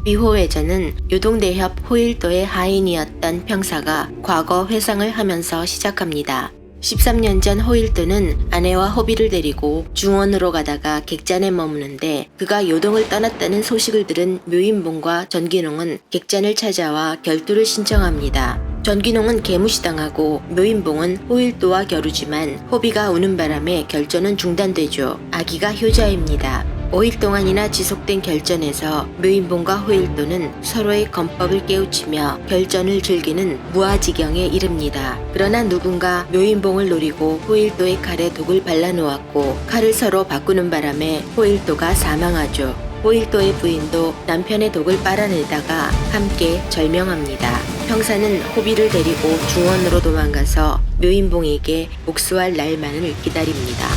비호외전은 요동대협 호일도의 하인이었던 병사가 과거 회상을 하면서 시작합니다. 13년 전 호일도는 아내와 호비를 데리고 중원으로 가다가 객잔에 머무는데 그가 요동을 떠났다는 소식을 들은 묘인봉과 전귀농은 객잔을 찾아와 결투를 신청합니다. 전귀농은 개무시당하고 묘인봉은 호일도와 겨루지만 호비가 우는 바람에 결전은 중단되죠. 아기가 효자입니다. 5일 동안이나 지속된 결전에서 묘인봉과 호일도는 서로의 건법을 깨우치며 결전을 즐기는 무아지경에 이릅니다. 그러나 누군가 묘인봉을 노리고 호일도의 칼에 독을 발라놓았고 칼을 서로 바꾸는 바람에 호일도가 사망하죠. 호일도의 부인도 남편의 독을 빨아내다가 함께 절명합니다. 형사는 호비를 데리고 중원으로 도망가서 묘인봉에게 복수할 날만을 기다립니다.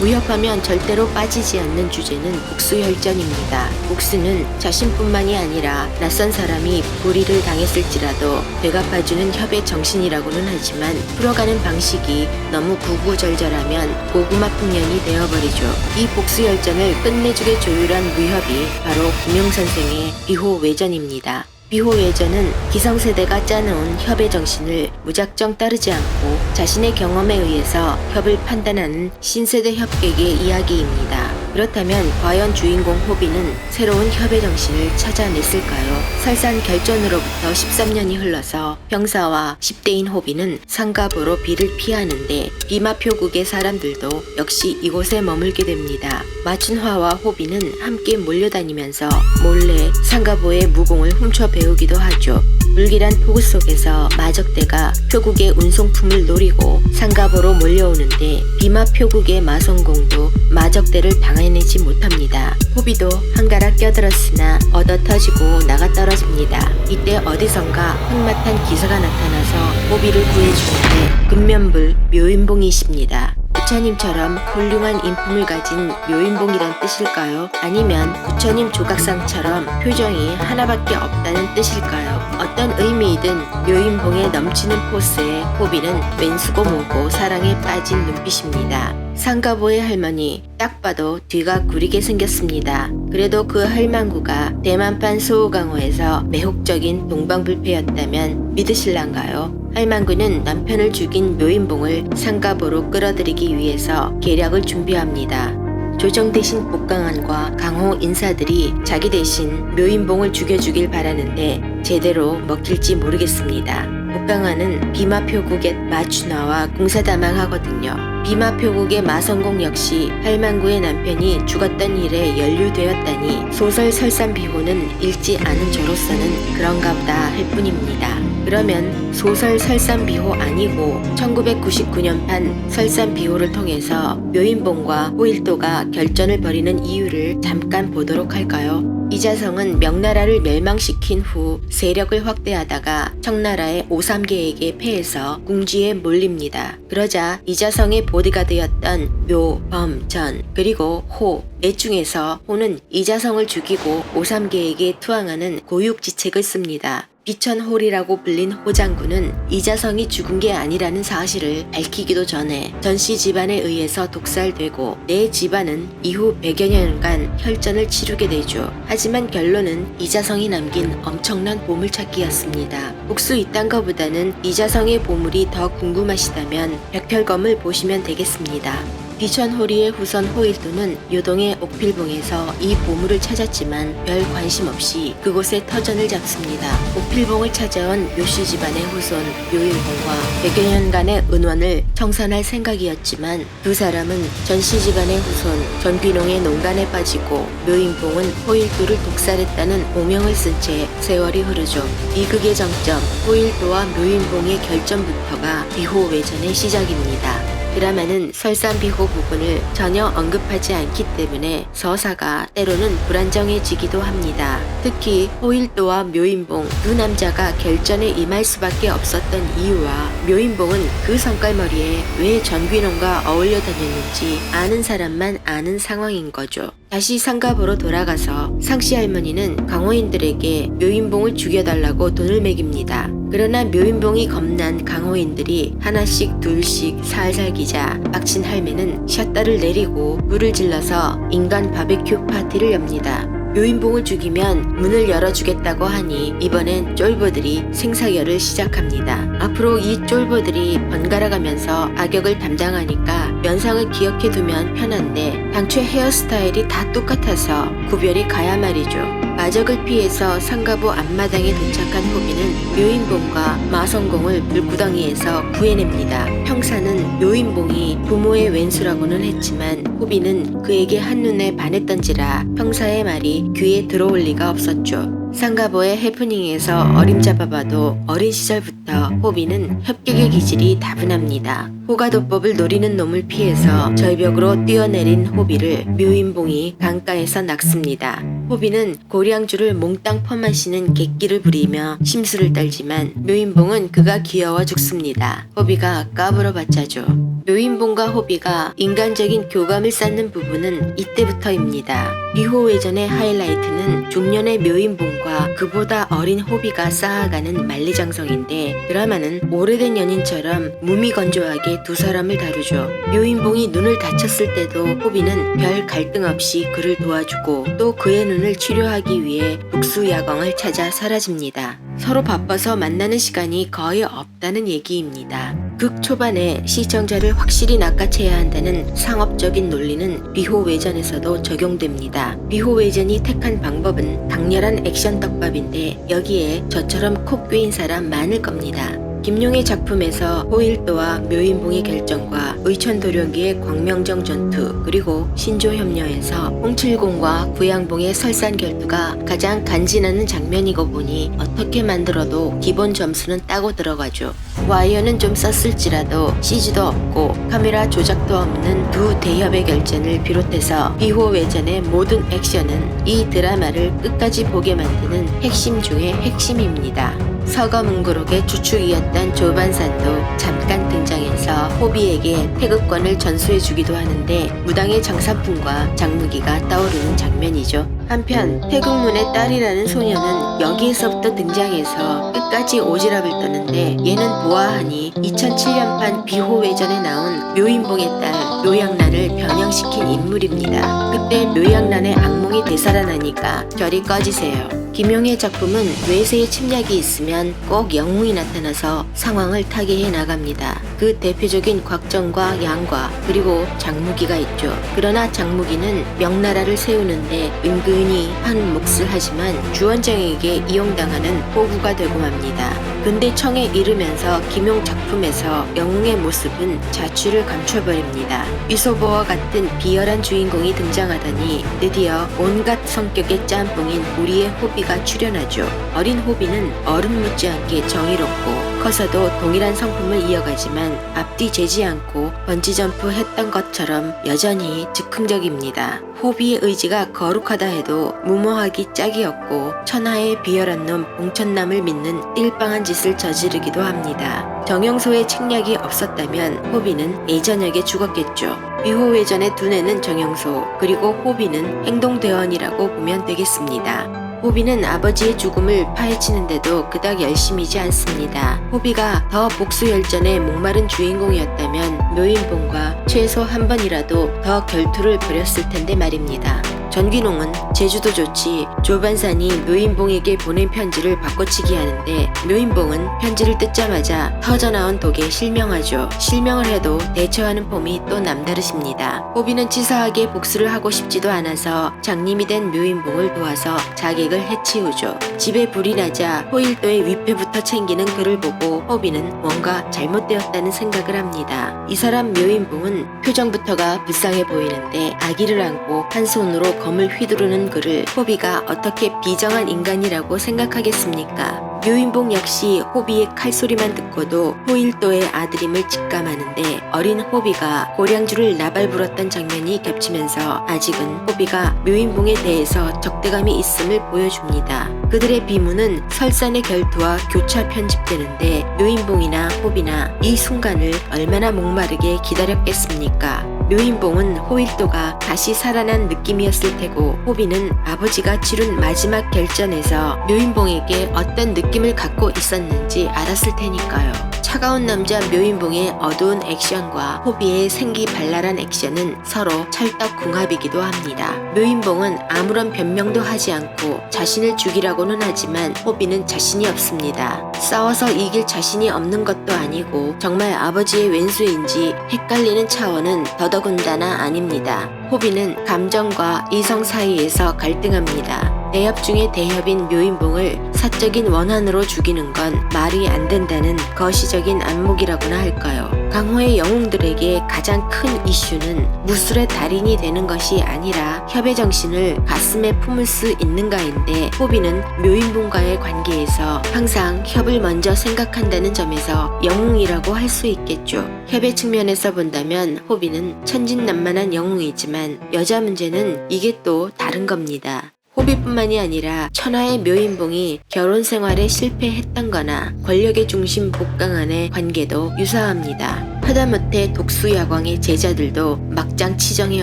무협하면 절대로 빠지지 않는 주제는 복수혈전입니다. 복수는 자신뿐만이 아니라 낯선 사람이 불의를 당했을지라도 되갚아주는 협의 정신이라고는 하지만 풀어가는 방식이 너무 구구절절하면 고구마 풍년이 되어버리죠. 이 복수혈전을 끝내주게 조율한 무협이 바로 김용선생의 비호외전입니다. 비호외전은 기성세대가 짜놓은 협의 정신을 무작정 따르지 않고 자신의 경험에 의해서 협을 판단하는 신세대 협객의 이야기입니다. 그렇다면 과연 주인공 호비는 새로운 협의 정신을 찾아냈을까요? 설산 결전으로부터 13년이 흘러서 병사와 10대인 호비는 상갑으로 비를 피하는데 비마표국의 사람들도 역시 이곳에 머물게 됩니다. 마춘화와 호비는 함께 몰려다니면서 몰래 상가보의 무공을 훔쳐 배우기도 하죠. 불길한 폭우 속에서 마적대가 표국의 운송품을 노리고 상가보로 몰려오는데 비마표국의 마성공도 마적대를 당해내지 못합니다. 호비도 한가락 껴들었으나 얻어터지고 나가떨어집니다. 이때 어디선가 흑마탄 기사가 나타나서 호비를 구해주는데 근면불 묘인봉이십니다. 부처님처럼 훌륭한 인품을 가진 묘인봉이란 뜻일까요? 아니면 부처님 조각상처럼 표정이 하나밖에 없다는 뜻일까요? 어떤 의미이든 묘인봉의 넘치는 포스에 호비는 왼수고 모고 사랑에 빠진 눈빛입니다. 상가보의 할머니 딱 봐도 뒤가 구리게 생겼습니다. 그래도 그 할망구가 대만판 소우강호에서 매혹적인 동방불패였다면 믿으실란가요? 할망구는 남편을 죽인 묘인봉을 상가보로 끌어들이기 위해서 계략을 준비합니다. 조정 대신 복강한과 강호 인사들이 자기 대신 묘인봉을 죽여주길 바라는데 제대로 먹힐지 모르겠습니다. 복강한은 비마표국의 마춘화와 공사다망하거든요. 비마표국의 마성공 역시 할망구의 남편이 죽었던 일에 연루되었다니 소설 설산비호는 읽지 않은 저로서는 그런가 보다 할 뿐입니다. 그러면 소설 설산비호 아니고 1999년판 설산비호를 통해서 묘인봉과 호일도가 결전을 벌이는 이유를 잠깐 보도록 할까요? 이자성은 명나라를 멸망시킨 후 세력을 확대하다가 청나라의 오삼계에게 패해서 궁지에 몰립니다. 그러자 이자성의 보디가드였던 묘, 범, 전, 그리고 호, 넷 중에서 호는 이자성을 죽이고 오삼계에게 투항하는 고육지책을 씁니다. 비천홀이라고 불린 호장군은 이자성이 죽은 게 아니라는 사실을 밝히기도 전에 전씨 집안에 의해서 독살되고 내 집안은 이후 100여 년간 혈전을 치르게 되죠. 하지만 결론은 이자성이 남긴 엄청난 보물찾기였습니다. 복수 이딴 거보다는 이자성의 보물이 더 궁금하시다면 백혈검을 보시면 되겠습니다. 비천호리의 후손 호일도는 요동의 옥필봉에서 이 보물을 찾았지만 별 관심 없이 그곳에 터전을 잡습니다. 옥필봉을 찾아온 묘씨 집안의 후손 묘인봉과 100여 년간의 은원을 청산할 생각이었지만 두 사람은 전씨 집안의 후손 전귀농의 농간에 빠지고 묘인봉은 호일도를 독살했다는 오명을 쓴 채 세월이 흐르죠. 비극의 정점 호일도와 묘인봉의 결전부터가 비호외전의 시작입니다. 드라마는 설산비호 부분을 전혀 언급하지 않기 때문에 서사가 때로는 불안정해지기도 합니다. 특히 호일도와 묘인봉 두 남자가 결전에 임할 수밖에 없었던 이유와 묘인봉은 그 성깔머리에 왜 전귀농과 어울려 다녔는지 아는 사람만 아는 상황인 거죠. 다시 상갑으로 돌아가서 상씨 할머니는 강호인들에게 묘인봉을 죽여달라고 돈을 매깁니다. 그러나 묘인봉이 겁난 강호인들이 하나씩 둘씩 살살 기자 빡친 할매는 샷다를 내리고 불을 질러서 인간 바베큐 파티를 엽니다. 묘인봉을 죽이면 문을 열어주겠다고 하니 이번엔 쫄보들이 생사결을 시작합니다. 앞으로 이 쫄보들이 번갈아가면서 악역을 담당하니까 면상을 기억해두면 편한데 당최 헤어스타일이 다 똑같아서 구별이 가야 말이죠. 마적을 피해서 상가부 앞마당에 도착한 호비는 묘인봉과 마성공을 불구덩이에서 구해냅니다. 평사는 묘인봉이 부모의 왼수라고는 했지만 호비는 그에게 한눈에 반했던지라 평사의 말이 귀에 들어올 리가 없었죠. 상가보의 해프닝에서 어림잡아봐도 어린 시절부터 호비는 협격의 기질이 다분합니다. 호가도법을 노리는 놈을 피해서 절벽으로 뛰어내린 호비를 묘인봉이 강가에서 낚습니다. 호비는 고량주를 몽땅 퍼마시는 객기를 부리며 심술을 떨지만 묘인봉은 그가 귀여워 죽습니다. 호비가 까불어봤자죠. 묘인봉과 호비가 인간적인 교감을 쌓는 부분은 이때부터입니다. 비호외전의 하이라이트는 중년의 묘인봉과 그보다 어린 호비가 쌓아가는 만리장성인데 드라마는 오래된 연인처럼 무미건조하게 두 사람을 다루죠. 묘인봉이 눈을 다쳤을 때도 호비는 별 갈등 없이 그를 도와주고 또 그의 눈을 치료하기 위해 북수야광을 찾아 사라집니다. 서로 바빠서 만나는 시간이 거의 없다는 얘기입니다. 극 초반에 시청자를 확실히 낚아채야 한다는 상업적인 논리는 비호외전에서도 적용됩니다. 비호외전이 택한 방법은 강렬한 액션 떡밥인데 여기에 저처럼 콕 꿰인 사람 많을 겁니다. 김용의 작품에서 호일도와 묘인봉의 결정과 의천도령기의 광명정 전투 그리고 신조협녀에서 홍칠공과 구양봉의 설산결투가 가장 간지나는 장면이고 보니 어떻게 만들어도 기본 점수는 따고 들어가죠. 와이어는 좀 썼을지라도 CG도 없고 카메라 조작도 없는 두 대협의 결전을 비롯해서 비호외전의 모든 액션은 이 드라마를 끝까지 보게 만드는 핵심 중의 핵심입니다. 서거문그록의 주축이었던 조반산도 잠깐 등장해서 호비에게 태극권을 전수해주기도 하는데 무당의 장사풍과 장무기가 떠오르는 장면이죠. 한편 태극문의 딸이라는 소녀는 여기에서부터 등장해서 끝까지 오지랖을 떠는데 얘는 보아하니 2007년판 비호외전에 나온 묘인봉의 딸 묘양란을 변형시킨 인물입니다. 그때 묘양란의 악몽이 되살아나니까 저리 꺼지세요. 김용의 작품은 외세의 침략이 있으면 꼭 영웅이 나타나서 상황을 타개해 나갑니다. 그 대표적인 곽정과 양과 그리고 장무기가 있죠. 그러나 장무기는 명나라를 세우는데 은근히 한 몫을 하지만 주원장에게 이용당하는 호구가 되고 맙니다. 근데 청에 이르면서 김용 작품에서 영웅의 모습은 자취를 감춰버립니다. 이소보와 같은 비열한 주인공이 등장하더니 드디어 온갖 성격의 짬뽕인 우리의 호비가 출연하죠. 어린 호비는 어른 못지않게 정의롭고 커서도 동일한 성품을 이어가지만 앞뒤 재지 않고 번지점프 했던 것처럼 여전히 즉흥적입니다. 호비의 의지가 거룩하다 해도 무모하기 짝이 없고 천하의 비열한 놈 봉천남을 믿는 띨빵한 짓을 저지르기도 합니다. 정영소의 책략이 없었다면 호비는 예전역에 죽었겠죠. 비호외전의 두뇌는 정영소 그리고 호비는 행동대원이라고 보면 되겠습니다. 호비는 아버지의 죽음을 파헤치는데도 그닥 열심이지 않습니다. 호비가 더 복수열전의 목마른 주인공이었다면 묘인봉과 최소 한 번이라도 더 결투를 벌였을 텐데 말입니다. 전귀농은 제주도 좋지 조반산이 묘인봉에게 보낸 편지를 바꿔치기 하는데 묘인봉은 편지를 뜯자마자 터져나온 독에 실명하죠. 실명을 해도 대처하는 폼이 또 남다르십니다. 호비는 치사하게 복수를 하고 싶지도 않아서 장님이 된 묘인봉을 도와서 자객을 해치우죠. 집에 불이 나자 호일도의 위패부터 챙기는 그를 보고 호비는 뭔가 잘못되었다는 생각을 합니다. 이 사람 묘인봉은 표정부터가 불쌍해 보이는데 아기를 안고 한 손으로 검을 휘두르는 그를 호비가 어떻게 비정한 인간이라고 생각하겠습니까? 묘인봉 역시 호비의 칼소리만 듣고도 호일도의 아들임을 직감하는데 어린 호비가 고량주를 나발 불었던 장면이 겹치면서 아직은 호비가 묘인봉에 대해서 적대감이 있음을 보여줍니다. 그들의 비문은 설산의 결투와 교차 편집되는데 묘인봉이나 호비나 이 순간을 얼마나 목마르게 기다렸겠습니까? 묘인봉은 호일도가 다시 살아난 느낌이었을 테고 호비는 아버지가 치룬 마지막 결전에서 묘인봉에게 어떤 느낌을 갖고 있었는지 알았을 테니까요. 차가운 남자 묘인봉의 어두운 액션과 호비의 생기발랄한 액션은 서로 찰떡궁합이기도 합니다. 묘인봉은 아무런 변명도 하지 않고 자신을 죽이라고는 하지만 호비는 자신이 없습니다. 싸워서 이길 자신이 없는 것도 아니고 정말 아버지의 왼수인지 헷갈리는 차원은 더더군다나 아닙니다. 호비는 감정과 이성 사이에서 갈등합니다. 대협 중의 대협인 묘인봉을 사적인 원한으로 죽이는 건 말이 안 된다는 거시적인 안목이라고나 할까요? 강호의 영웅들에게 가장 큰 이슈는 무술의 달인이 되는 것이 아니라 협의 정신을 가슴에 품을 수 있는가인데 호비는 묘인봉과의 관계에서 항상 협을 먼저 생각한다는 점에서 영웅이라고 할 수 있겠죠. 협의 측면에서 본다면 호비는 천진난만한 영웅이지만 여자 문제는 이게 또 다른 겁니다. 호비뿐만이 아니라 천하의 묘인봉이 결혼 생활에 실패했던 거나 권력의 중심 복강안의 관계도 유사합니다. 하다못해 독수야광의 제자들도 막장 치정에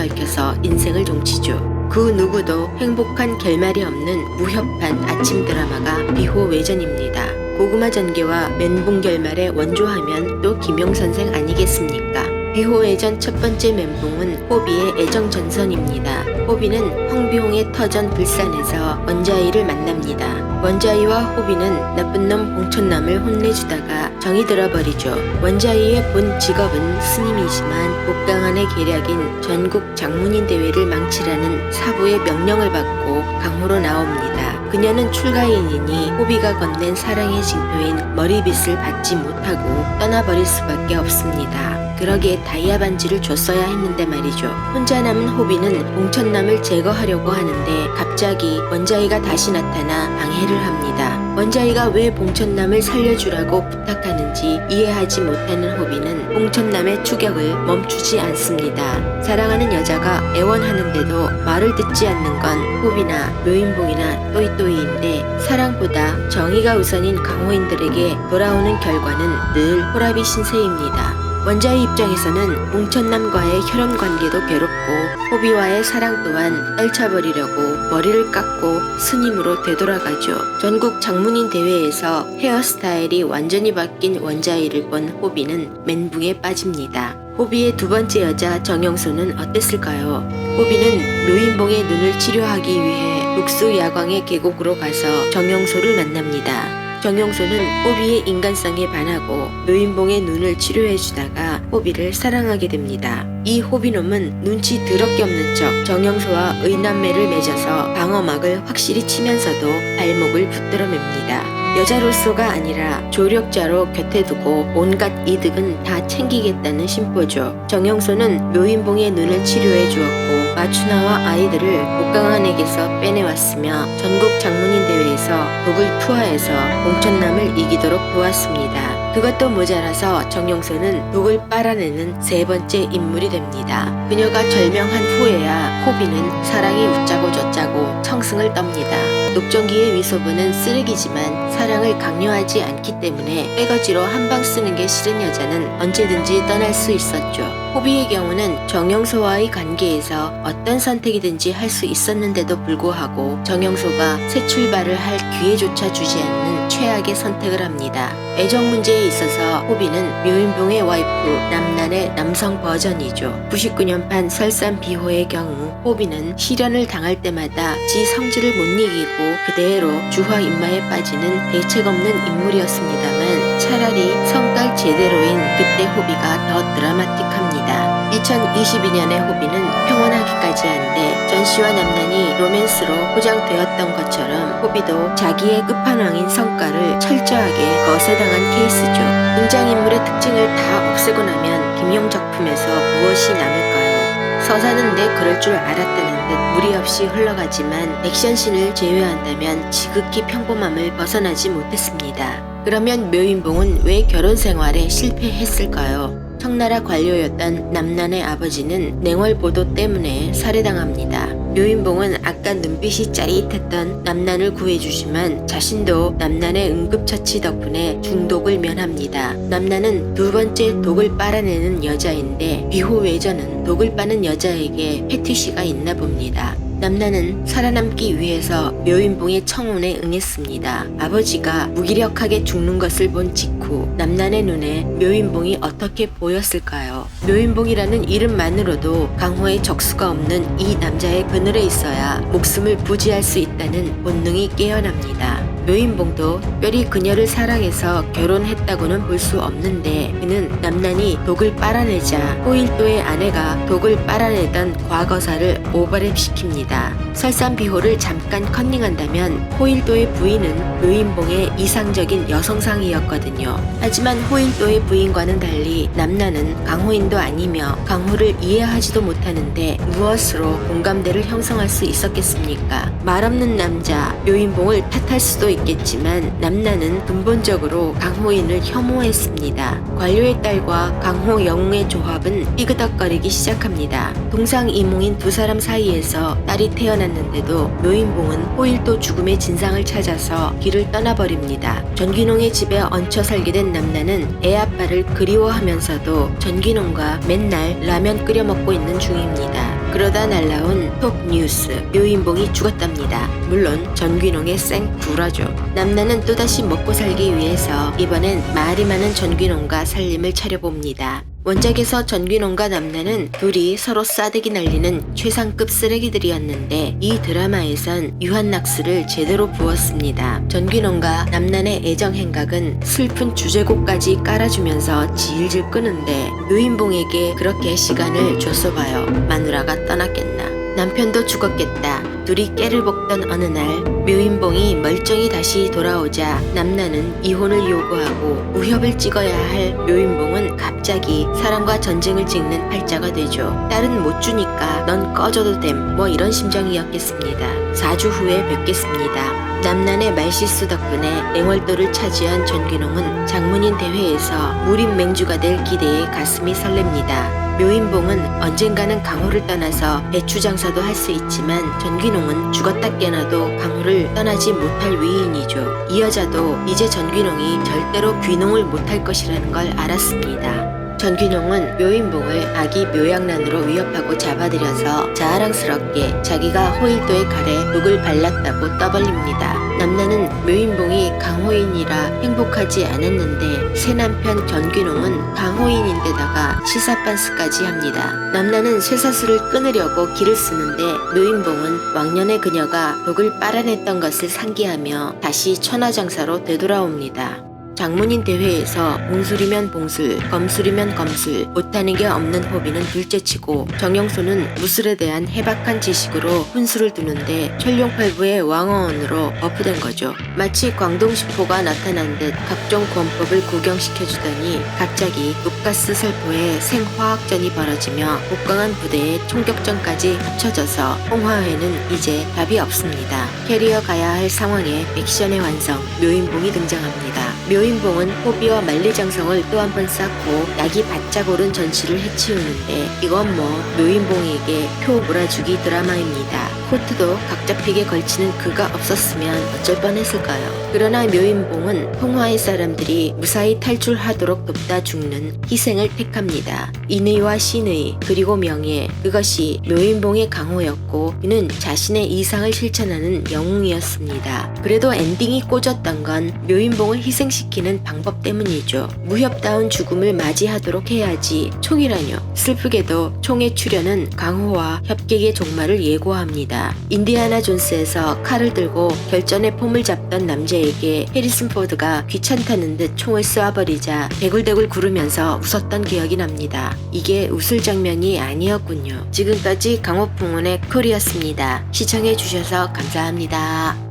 얽혀서 인생을 종치죠. 그 누구도 행복한 결말이 없는 무협한 아침 드라마가 비호외전입니다. 고구마 전개와 멘붕 결말의 원조하면 또 김용선생 아니겠습니까? 비호외전 첫 번째 멘붕은 호비의 애정전선입니다. 호비는 황비홍의 터전 불산에서 원자이를 만납니다. 원자이와 호비는 나쁜 놈 봉천남을 혼내주다가 정이 들어버리죠. 원자이의 본 직업은 스님이지만 복강안의 계략인 전국 장문인 대회를 망치라는 사부의 명령을 받고 강호로 나옵니다. 그녀는 출가인이니 호비가 건넨 사랑의 징표인 머리빗을 받지 못하고 떠나버릴 수밖에 없습니다. 그러기에 다이아 반지를 줬어야 했는데 말이죠. 혼자 남은 호비는 봉천남을 제거하려고 하는데 갑자기 원자이가 다시 나타나 방해를 합니다. 원자이가 왜 봉천남을 살려주라고 부탁하는지 이해하지 못하는 호비는 봉천남의 추격을 멈추지 않습니다. 사랑하는 여자가 애원하는데도 말을 듣지 않는 건 호비나 묘인봉이나 또이또이인데 사랑보다 정의가 우선인 강호인들에게 돌아오는 결과는 늘 호라비 신세입니다. 원자의 입장에서는 봉천남과의 혈연 관계도 괴롭고 호비와의 사랑 또한 떨쳐버리려고 머리를 깎고 스님으로 되돌아가죠. 전국 장문인 대회에서 헤어스타일이 완전히 바뀐 원자이를 본 호비는 멘붕에 빠집니다. 호비의 두 번째 여자 정영소는 어땠을까요? 호비는 묘인봉의 눈을 치료하기 위해 독수야광의 계곡으로 가서 정영소를 만납니다. 정영소는 호비의 인간성에 반하고 묘인봉의 눈을 치료해주다가 호비를 사랑하게 됩니다. 이 호비놈은 눈치 더럽게 없는 척 정영소와 의남매를 맺어서 방어막을 확실히 치면서도 발목을 붙들어 맵니다. 여자로서가 아니라 조력자로 곁에 두고 온갖 이득은 다 챙기겠다는 심보죠. 정영소는 묘인봉의 눈을 치료해 주었고 마추나와 아이들을 복강안에게서 빼내왔으며 전국 장문인 대회에서 독을 투하해서 봉천남을 이기도록 도왔습니다. 그것도 모자라서 정영소는 독을 빨아내는 세 번째 인물이 됩니다. 그녀가 절명한 후에야 호비는 사랑이 웃자고 저짜고 청승을 떱니다. 녹정기의 위소부는 쓰레기지만 사랑을 강요하지 않기 때문에 빼거지로 한방 쓰는 게 싫은 여자는 언제든지 떠날 수 있었죠. 호비의 경우는 정영소와의 관계에서 어떤 선택이든지 할 수 있었는데도 불구하고 정영소가 새 출발을 할 기회조차 주지 않는 최악의 선택을 합니다. 애정 문제에 있어서 호비는 묘인봉의 와이프 남난의 남성 버전이죠. 99년판 설산비호의 경우 호비는 시련을 당할 때마다 지 성질을 못 이기고 그대로 주화 입마에 빠지는 대책 없는 인물이었습니다만 차라리 성깔 제대로인 그때 호비가 더 드라마틱합니다. 2022년의 호비는 평온하기까지 한데 전씨와 남난이 로맨스로 포장되었던 것처럼 호비도 자기의 끝판왕인 성깔을 철저하게 거세당한 케이스죠. 등장인물의 특징을 다 없애고 나면 김용 작품에서 무엇이 남을까요? 서사는 내 그럴 줄 알았다는 듯 무리 없이 흘러가지만 액션씬을 제외한다면 지극히 평범함을 벗어나지 못했습니다. 그러면 묘인봉은 왜 결혼 생활에 실패했을까요? 청나라 관료였던 남난의 아버지는 냉월보도 때문에 살해당합니다. 묘인봉은 아까 눈빛이 짜릿했던 남난을 구해주지만 자신도 남난의 응급처치 덕분에 중독을 면합니다. 남난은 두 번째 독을 빨아내는 여자인데 비호외전은 독을 빠는 여자에게 패티시가 있나 봅니다. 남나는 살아남기 위해서 묘인봉의 청혼에 응했습니다. 아버지가 무기력하게 죽는 것을 본 직후 남난의 눈에 묘인봉이 어떻게 보였을까요? 묘인봉이라는 이름만으로도 강호의 적수가 없는 이 남자의 그늘에 있어야 목숨을 부지할 수 있다는 본능이 깨어납니다. 묘인봉도 특별히 그녀를 사랑해서 결혼했다고는 볼 수 없는데 그는 남난이 독을 빨아내자 호일도의 아내가 독을 빨아내던 과거사를 오버랩시킵니다. 설산비호를 잠깐 컨닝한다면 호일도의 부인은 묘인봉의 이상적인 여성상이었거든요. 하지만 호일도의 부인과는 달리 남난은 강호인도 아니며 강호를 이해하지도 못하는데 무엇으로 공감대를 형성할 수 있었겠습니까? 말없는 남자 묘인봉을 탓할 수도 있겠지만 남난은 근본적으로 강호인을 혐오했습니다. 관료의 딸과 강호 영웅의 조합은 삐그덕거리기 시작합니다. 동상이몽인 두 사람 사이에서 딸이 태어났는데도 묘인봉은 호일도 죽음의 진상을 찾아서 길을 떠나버립니다. 전귀농의 집에 얹혀 살게 된 남난은 애 아빠를 그리워하면서도 전귀농과 맨날 라면 끓여 먹고 있는 중입니다. 그러다 날라온 톱 뉴스, 묘인봉이 죽었답니다. 물론 전귀농의 생구라죠. 남난은 또다시 먹고 살기 위해서 이번엔 말이 많은 전귀농과 살림을 차려봅니다. 원작에서 전귀농과 남난은 둘이 서로 싸대기 날리는 최상급 쓰레기들이었는데 이 드라마에선 유한낙수를 제대로 부었습니다. 전귀농과 남난의 애정 행각은 슬픈 주제곡까지 깔아주면서 질질 끄는데 묘인봉에게 그렇게 시간을 줬어 봐요. 마누라가 떠났겠나. 남편도 죽었겠다. 둘이 깨를 볶던 어느 날 묘인봉이 멀쩡히 다시 돌아오자 남난은 이혼을 요구하고 무협을 찍어야 할 묘인봉은 갑자기 사랑과 전쟁을 찍는 팔자가 되죠. 딸은 못 주니까 넌 꺼져도 됨 뭐 이런 심정이었겠습니다. 4주 후에 뵙겠습니다. 남난의 말실수 덕분에 냉월도를 차지한 전귀농은 장문인 대회에서 무림 맹주가 될 기대에 가슴이 설렙니다. 묘인봉은 언젠가는 강호를 떠나서 배추 장사도 할 수 있지만 전귀농은 죽었다 깨나도 강호를 떠나지 못할 위인이죠. 이 여자도 이제 전귀농이 절대로 귀농을 못할 것이라는 걸 알았습니다. 전귀농은 묘인봉을 아기 묘약난으로 위협하고 잡아들여서 자아랑스럽게 자기가 호일도의 칼에 독을 발랐다고 떠벌립니다. 남난은 묘인봉이 강호인이라 행복하지 않았는데 새 남편 전귀농은 강호인인데다가 시사반스까지 합니다. 남난은 쇠사슬을 끊으려고 길을 쓰는데 묘인봉은 왕년의 그녀가 독을 빨아냈던 것을 상기하며 다시 천하장사로 되돌아옵니다. 장문인 대회에서 봉술이면 봉술, 검술이면 검술, 못하는 게 없는 호비는 둘째치고 정영수는 무술에 대한 해박한 지식으로 훈수를 두는데 천룡팔부의 왕어원으로 버프된 거죠. 마치 광동시포가 나타난 듯 각종 권법을 구경시켜주더니 갑자기 독가스 살포에 생화학전이 벌어지며 복강한 부대의 총격전까지 합쳐져서 홍화회는 이제 답이 없습니다. 캐리어 가야 할 상황에 액션의 완성, 묘인봉이 등장합니다. 묘인봉은 호비와 만리장성을 또 한 번 쌓고 약이 바짝 오른 전시를 해치우는데 이건 뭐 묘인봉에게 표 몰아주기 드라마입니다. 코트도 각 잡히게 걸치는 그가 없었으면 어쩔 뻔했을까요? 그러나 묘인봉은 홍화의 사람들이 무사히 탈출하도록 돕다 죽는 희생을 택합니다. 인의와 신의 그리고 명예, 그것이 묘인봉의 강호였고 그는 자신의 이상을 실천하는 영웅이었습니다. 그래도 엔딩이 꽂았던 건 묘인봉을 희생시키는 방법 때문이죠. 무협다운 죽음을 맞이하도록 해야지. 총이라뇨. 슬프게도 총의 출현은 강호와 협객의 종말을 예고합니다. 인디아나 존스에서 칼을 들고 결전의 폼을 잡던 남자에게 해리슨 포드가 귀찮다는 듯 총을 쏘아버리자 대굴대굴 구르면서 웃었던 기억이 납니다. 이게 웃을 장면이 아니었군요. 지금까지 강호풍운의 콜이었습니다. 시청해주셔서 감사합니다.